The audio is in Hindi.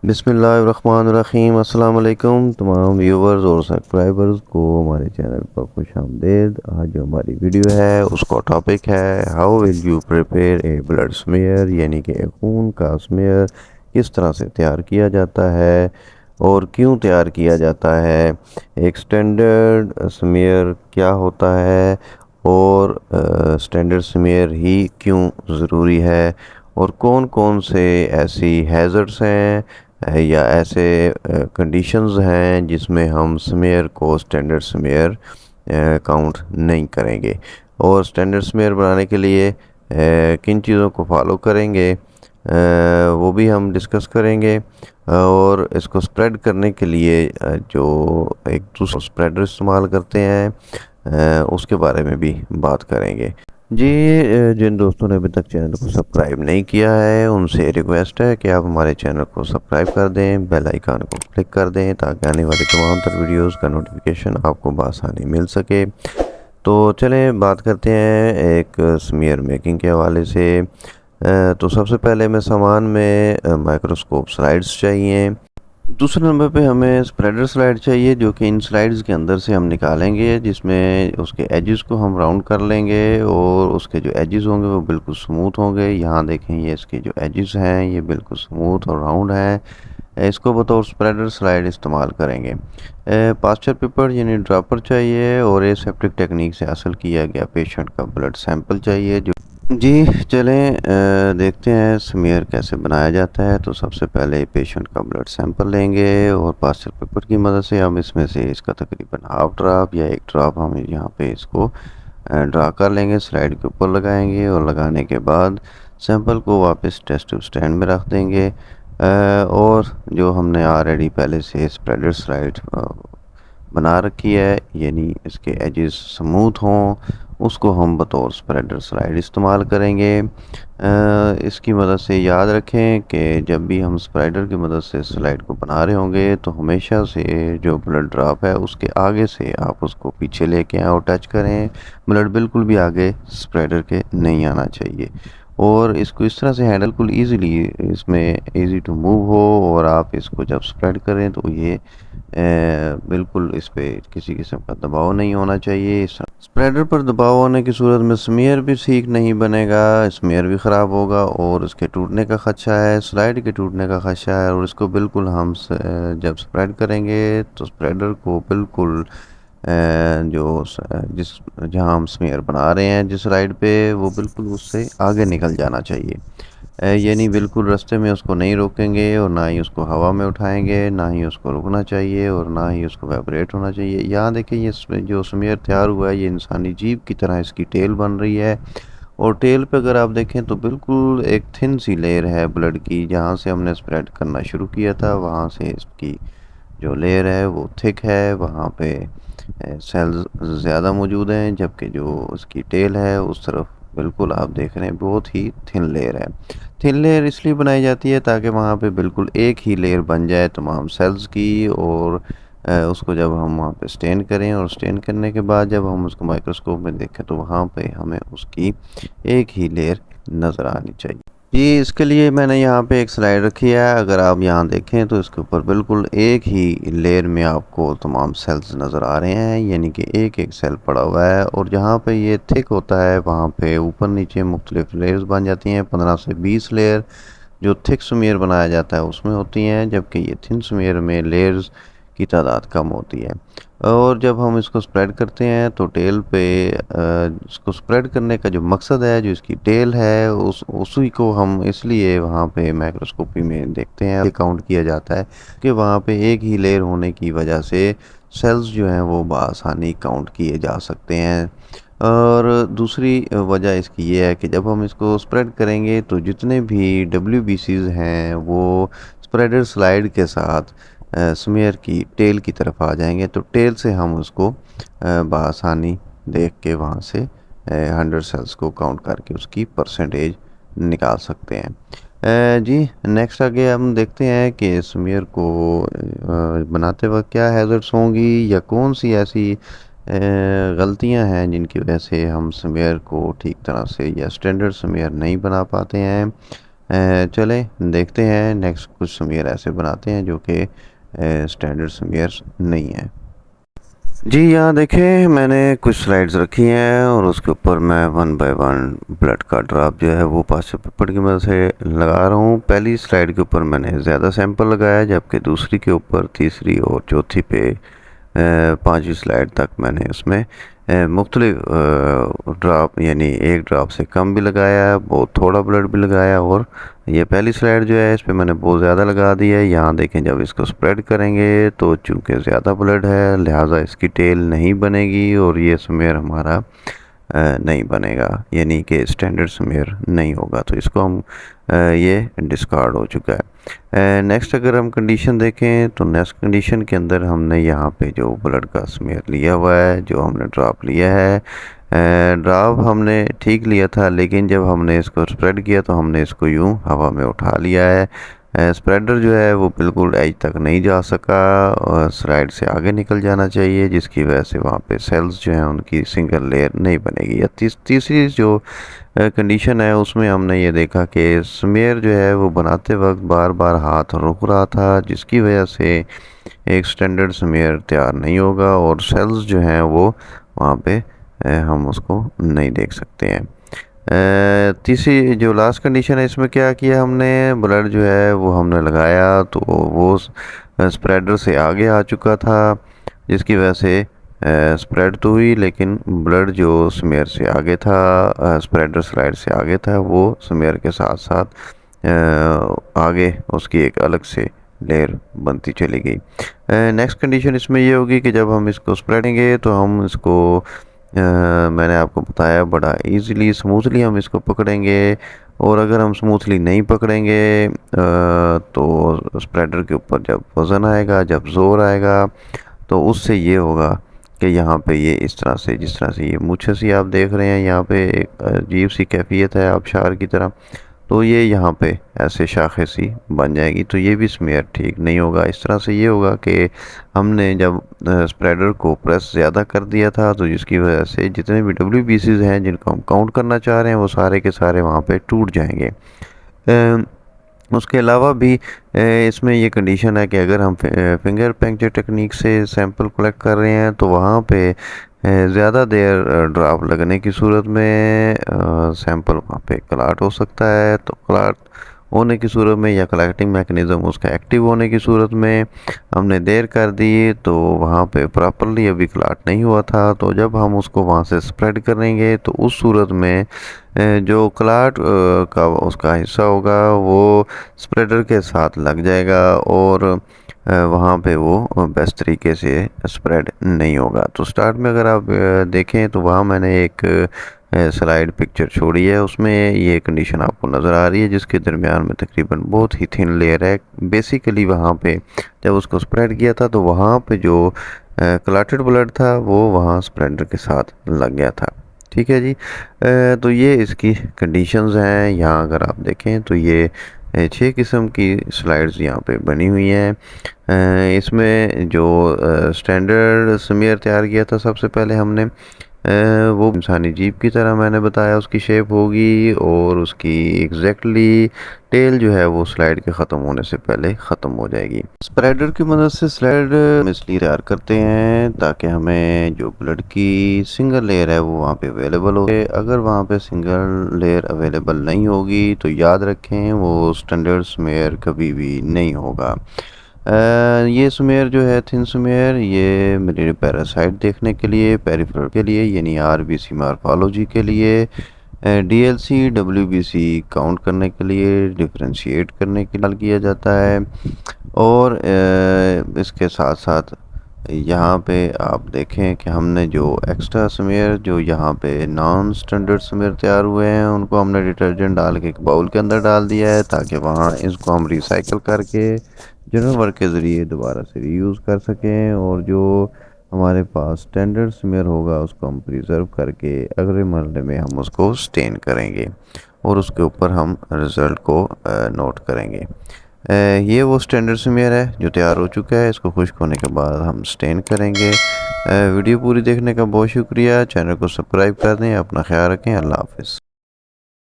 बिस्मिल्लाहिर्रहमानिर्रहीम। अस्सलाम वालेकुम तमाम व्यूवर्स और सब्सक्राइबर्स को हमारे चैनल पर खुशामदीद। आज जो हमारी वीडियो है उसका टॉपिक है how will you prepare a blood smear, यानी कि खून का स्मीयर किस तरह से तैयार किया जाता है और क्यों तैयार किया जाता है। एक स्टैंडर्ड स्मीयर क्या होता है और स्टैंडर्ड स्मीयर ही क्यों ज़रूरी है, और कौन कौन से ऐसी हैज़र्ड्स हैं या ऐसे कंडीशंस हैं जिसमें हम स्मेयर को स्टैंडर्ड स्मेयर काउंट नहीं करेंगे, और स्टैंडर्ड स्मेयर बनाने के लिए किन चीज़ों को फॉलो करेंगे वो भी हम डिस्कस करेंगे। और इसको स्प्रेड करने के लिए जो एक दूसरा स्प्रेडर इस्तेमाल करते हैं उसके बारे में भी बात करेंगे। जी, जिन दोस्तों ने अभी तक चैनल को सब्सक्राइब नहीं किया है उनसे रिक्वेस्ट है कि आप हमारे चैनल को सब्सक्राइब कर दें, बेल आइकन को क्लिक कर दें ताकि आने वाली तमाम तर वीडियोस का नोटिफिकेशन आपको बआसानी मिल सके। तो चलें बात करते हैं एक स्मीयर मेकिंग के हवाले से। तो सबसे पहले हमें सामान में माइक्रोस्कोप स्लाइड्स चाहिए। दूसरे नंबर पे हमें स्प्रेडर स्लाइड चाहिए जो कि इन स्लाइड्स के अंदर से हम निकालेंगे, जिसमें उसके एजेस को हम राउंड कर लेंगे और उसके जो एजेस होंगे वो बिल्कुल स्मूथ होंगे। यहाँ देखें, ये इसके जो एजेस हैं ये बिल्कुल स्मूथ और राउंड हैं। इसको बतौर स्प्रेडर स्लाइड इस्तेमाल करेंगे। पास्चर पेपर यानी ड्रॉपर चाहिए और एसेप्टिक टेक्निक से हासिल किया गया पेशेंट का ब्लड सैंपल चाहिए। जो जी चलें देखते हैं स्मीयर कैसे बनाया जाता है। तो सबसे पहले पेशेंट का ब्लड सैंपल लेंगे और पास्चर पेपर की मदद से हम इसमें से इसका तकरीबन हाफ ड्रॉप या एक ड्रॉप हम यहाँ पे इसको ड्रा कर लेंगे, स्लाइड के ऊपर लगाएंगे और लगाने के बाद सैंपल को वापस टेस्ट ट्यूब स्टैंड में रख देंगे। और जो हमने ऑलरेडी पहले से स्प्रेडर स्लाइड बना रखी है, यानी इसके एजेस स्मूथ हों, उसको हम बतौर स्प्रेडर स्लाइड इस्तेमाल करेंगे। इसकी मदद से याद रखें कि जब भी हम स्प्रेडर की मदद से स्लाइड को बना रहे होंगे तो हमेशा से जो ब्लड ड्रॉप है उसके आगे से आप उसको पीछे लेके आएँ और टच करें। ब्लड बिल्कुल भी आगे स्प्रेडर के नहीं आना चाहिए, और इसको इस तरह से हैंडल बिल्कुल ईज़िली इसमें इजी टू मूव हो, और आप इसको जब स्प्रेड करें तो ये बिल्कुल इस पे किसी किस्म का दबाव नहीं होना चाहिए। स्प्रेडर पर दबाव होने की सूरत में स्मीयर भी ठीक नहीं बनेगा, स्मीयर भी ख़राब होगा और इसके टूटने का ख़दशा है, स्लाइड के टूटने का ख़दशा है। और इसको बिल्कुल हम जब स्प्रेड करेंगे तो स्प्रेडर को बिल्कुल जिस जहाँ हम स्मीयर बना रहे हैं जिस साइड पे, वो बिल्कुल उससे आगे निकल जाना चाहिए। यानी बिल्कुल रास्ते में उसको नहीं रोकेंगे और ना ही उसको हवा में उठाएंगे, ना ही उसको रुकना चाहिए और ना ही उसको वाइब्रेट होना चाहिए। यहाँ देखिए, ये जो स्मीयर तैयार हुआ है ये इंसानी जीभ की तरह इसकी टेल बन रही है, और टेल पे अगर आप देखें तो बिल्कुल एक थिन सी लेयर है ब्लड की। जहाँ से हमने स्प्रेड करना शुरू किया था वहाँ से इसकी जो लेयर है वो थिक है, वहाँ पे सेल्स ज़्यादा मौजूद हैं, जबकि जो उसकी टेल है उस तरफ बिल्कुल आप देख रहे हैं बहुत ही थिन लेयर है। थिन लेयर इसलिए बनाई जाती है ताकि वहाँ पे बिल्कुल एक ही लेयर बन जाए तमाम सेल्स की, और उसको जब हम वहाँ पे स्टेन करें और स्टेन करने के बाद जब हम उसको माइक्रोस्कोप में देखें तो वहाँ पे हमें उसकी एक ही लेयर नज़र आनी चाहिए। जी, इसके लिए मैंने यहाँ पे एक स्लाइड रखी है। अगर आप यहाँ देखें तो इसके ऊपर बिल्कुल एक ही लेयर में आपको तमाम सेल्स नज़र आ रहे हैं, यानी कि एक एक सेल पड़ा हुआ है। और जहाँ पे ये थिक होता है वहाँ पे ऊपर नीचे मुख्तलिफ लेयर्स बन जाती हैं। 15 से 20 लेयर जो थिक स्मीयर बनाया जाता है उसमें होती हैं, जबकि ये थिन स्मीयर में लेयर्स की तादाद कम होती है। और जब हम इसको स्प्रेड करते हैं तो टेल पे इसको स्प्रेड करने का जो मकसद है, जो इसकी टेल है, उसी को हम इसलिए वहाँ पे माइक्रोस्कोपी में देखते हैं, काउंट किया जाता है कि वहाँ पे एक ही लेयर होने की वजह से सेल्स जो हैं वो बआसानी काउंट किए जा सकते हैं। और दूसरी वजह इसकी ये है कि जब हम इसको स्प्रेड करेंगे तो जितने भी WBCs हैं वो स्प्रेडर स्लाइड के साथ स्मीयर की टेल की तरफ आ जाएंगे, तो टेल से हम उसको बआसानी देख के वहाँ से 100 सेल्स को काउंट करके उसकी परसेंटेज निकाल सकते हैं। जी नेक्स्ट आगे हम देखते हैं कि स्मीयर को बनाते वक्त क्या हैज़र्ड्स होंगी या कौन सी ऐसी गलतियां हैं जिनकी वजह से हम स्मीयर को ठीक तरह से या स्टैंडर्ड स्मीयर नहीं बना पाते हैं। चलें देखते हैं नेक्स्ट कुछ स्मीयर ऐसे बनाते हैं जो कि स्टैंडर्ड स्मीयर नहीं है। जी यहाँ देखें मैंने कुछ स्लाइड्स रखी हैं और उसके ऊपर मैं 1 बाय 1 ब्लड का ड्रॉप जो है वो पासे पेपर की मदद से लगा रहा हूँ। पहली स्लाइड के ऊपर मैंने ज़्यादा सैंपल लगाया, जबकि दूसरी के ऊपर, तीसरी और चौथी पे, पांचवी स्लाइड तक मैंने उसमें मुख्तलिफ ड्रॉप यानी एक ड्रॉप से कम भी लगाया, बहुत थोड़ा ब्लड भी लगाया। और ये पहली स्लाइड जो है इस पर मैंने बहुत ज़्यादा लगा दिया है। यहाँ देखें जब इसको स्प्रेड करेंगे तो चूँकि ज़्यादा ब्लड है लिहाजा इसकी टेल नहीं बनेगी और ये स्मेयर हमारा नहीं बनेगा, यानी कि स्टैंडर्ड स्मेयर नहीं होगा। तो इसको हम ये डिस्कार्ड हो चुका है। नेक्स्ट अगर हम कंडीशन देखें तो नेक्स्ट कंडीशन के अंदर हमने यहाँ पे जो ब्लड का स्मेयर लिया हुआ है, जो हमने ड्रॉप लिया है, ड्रॉप हमने ठीक लिया था, लेकिन जब हमने इसको स्प्रेड किया तो हमने इसको यूं हवा में उठा लिया है। स्प्रेडर जो है वो बिल्कुल एज तक नहीं जा सका और स्लाइड से आगे निकल जाना चाहिए, जिसकी वजह से वहाँ पे सेल्स जो हैं उनकी सिंगल लेयर नहीं बनेगी। या तीसरी जो कंडीशन है उसमें हमने ये देखा कि स्मेयर जो है वो बनाते वक्त बार बार हाथ रुक रहा था, जिसकी वजह से एक स्टैंडर्ड स्मेयर तैयार नहीं होगा और सेल्स जो हैं वो वहाँ पे हम उसको नहीं देख सकते हैं। तीसरी जो लास्ट कंडीशन है इसमें क्या किया हमने, ब्लड जो है वो हमने लगाया तो वो स्प्रेडर से आगे आ चुका था, जिसकी वजह से स्प्रेड तो हुई लेकिन ब्लड जो स्मेयर से आगे था, स्प्रेडर स्लाइड से आगे था, वो स्मेयर के साथ साथ आगे उसकी एक अलग से लेयर बनती चली गई। नेक्स्ट कंडीशन इसमें ये होगी कि जब हम इसको स्प्रेडेंगे तो हम इसको मैंने आपको बताया बड़ा इजीली स्मूथली हम इसको पकड़ेंगे, और अगर हम स्मूथली नहीं पकड़ेंगे तो स्प्रेडर के ऊपर जब वज़न आएगा, जब ज़ोर आएगा, तो उससे ये होगा कि यहाँ पे ये इस तरह से, जिस तरह से ये मूछें सी आप देख रहे हैं, यहाँ पे एक अजीब सी कैफियत है आबशार की तरह, तो ये यहाँ पे ऐसे शाखे सी बन जाएगी। तो ये भी स्मेयर ठीक नहीं होगा। इस तरह से ये होगा कि हमने जब स्प्रेडर को प्रेस ज़्यादा कर दिया था, तो जिसकी वजह से जितने भी WBCs हैं जिनको हम काउंट करना चाह रहे हैं वो सारे के सारे वहाँ पे टूट जाएंगे। उसके अलावा भी इसमें ये कंडीशन है कि अगर हम फिंगर पंक्चर टेक्निक से सैंपल कलेक्ट कर रहे हैं तो वहाँ पे ज़्यादा देर ड्रॉप लगने की सूरत में सैंपल वहाँ पे क्लाट हो सकता है। तो क्लाट होने की सूरत में या कलेक्टिंग मैकेनिज़्म उसका एक्टिव होने की सूरत में हमने देर कर दी तो वहाँ पे प्रॉपरली अभी क्लाट नहीं हुआ था। तो जब हम उसको वहाँ से स्प्रेड करेंगे तो उस सूरत में जो क्लाट का उसका हिस्सा होगा वो स्प्रेडर के साथ लग जाएगा और वहाँ पे वो बेस्ट तरीके से स्प्रेड नहीं होगा। तो स्टार्ट में अगर आप देखें तो वहाँ मैंने एक स्लाइड पिक्चर छोड़ी है, उसमें ये कंडीशन आपको नज़र आ रही है जिसके दरमियान में तकरीबन बहुत ही थिन लेयर है। बेसिकली वहाँ पे जब उसको स्प्रेड किया था तो वहाँ पे जो क्लाटेड ब्लड था वो वहाँ स्प्रेडर के साथ लग गया था। ठीक है जी। तो ये इसकी कंडीशंस हैं। यहाँ अगर आप देखें तो ये 6 किस्म की स्लाइड्स यहाँ पे बनी हुई हैं। इसमें जो स्टैंडर्ड स्मीयर तैयार किया था सबसे पहले हमने वो इंसानी जीभ की तरह मैंने बताया उसकी शेप होगी और उसकी एग्जैक्टली टेल जो है वो स्लाइड के ख़त्म होने से पहले ख़त्म हो जाएगी। स्प्रेडर की मदद से स्लाइड इसलिए तैयार करते हैं ताकि हमें जो ब्लड की सिंगल लेयर है वो वहाँ पे अवेलेबल हो। अगर वहाँ पे सिंगल लेयर अवेलेबल नहीं होगी तो याद रखें वो स्टैंडर्ड स्मेयर कभी भी नहीं होगा। ये स्मेयर जो है थिन स्मेयर, ये मेरे पैरासाइट देखने के लिए, पेरिफेरल के लिए यानी RBC मॉर्फोलॉजी के लिए, DLC WBC काउंट करने के लिए, डिफ्रेंशिएट करने के लिए किया जाता है। और इसके साथ साथ यहाँ पे आप देखें कि हमने जो एक्स्ट्रा स्मेयर जो यहाँ पे नॉन स्टैंडर्ड स्मेयर तैयार हुए हैं उनको हमने डिटर्जेंट डाल के एक बाउल के अंदर डाल दिया है ताकि वहाँ इसको हम रिसाइकल करके जनरल वर्क के ज़रिए दोबारा से रीयूज़ कर सकें, और जो हमारे पास स्टैंडर्ड स्मेयर होगा उसको हम प्रिजर्व करके अगले मरहले में हम उसको स्टेन करेंगे और उसके ऊपर हम रिज़ल्ट को नोट करेंगे। ये वो स्टैंडर्ड स्मेयर है जो तैयार हो चुका है। इसको खुश्क होने के बाद हम स्टेन करेंगे। वीडियो पूरी देखने का बहुत शुक्रिया। चैनल को सब्सक्राइब कर दें। अपना ख्याल रखें। अल्लाह हाफ़िज़।